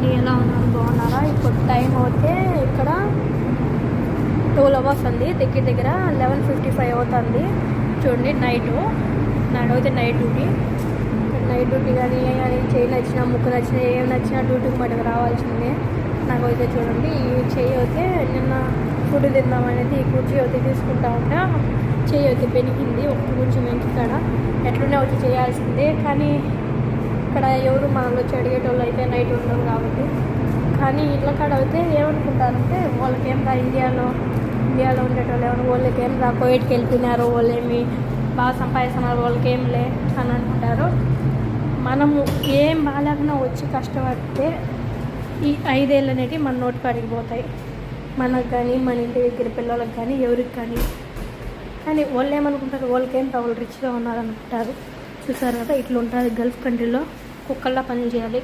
అండి, ఎలా ఉన్నారు? బాగున్నారా? ఇప్పుడు టైం అయితే ఇక్కడ 12 అవర్స్ ఉంది, దగ్గర 11:55 అవుతుంది. చూడండి, నైట్ అయితే నైట్ డ్యూటీ కానీ చేయి నచ్చినా ముక్కు నచ్చినా ఏం నచ్చినా డ్యూటీకి మటుకు రావాల్సిందే. నాకైతే చూడండి, ఈ చెయ్యి అయితే నిన్న ఫుడ్ తిందామనేది ఈ కుర్చీ అయితే తీసుకుంటా ఉంటా. చెయ్యి అయితే పెనిగింది కొంచెం వెంకికాడ, ఎట్లుండే వచ్చి చేయాల్సిందే. కానీ ఇక్కడ ఎవరు మనలో వచ్చి అడిగేటోళ్ళు అయితే నైట్ ఉండరు కాబట్టి. కానీ ఇళ్ళ కాడ అయితే ఏమనుకుంటారంటే వాళ్ళకేం రా ఇండియాలో ఉండేటోళ్ళు ఏమన్నా వాళ్ళకేం రా కోవిడ్కి వెళ్ళిపోయినారు, వాళ్ళేమి బాగా సంపాదిస్తున్నారు, వాళ్ళకేం లే అని అనుకుంటారు. మనము ఏం బాగాలేకుండా వచ్చి కష్టపడితే ఈ 5 ఏళ్ళు అనేవి మన నోటి కాడికి పోతాయి. మనకు కానీ మన ఇంటి దగ్గర పిల్లలకు కానీ ఎవరికి కానీ వాళ్ళు ఏమనుకుంటారు, వాళ్ళకేం రా వాళ్ళు రిచ్గా ఉన్నారనుకుంటారు. చూసారు కదా, ఇట్లా ఉంటుంది గల్ఫ్ కంట్రీలో. కుక్కల్లా పని చేయాలి.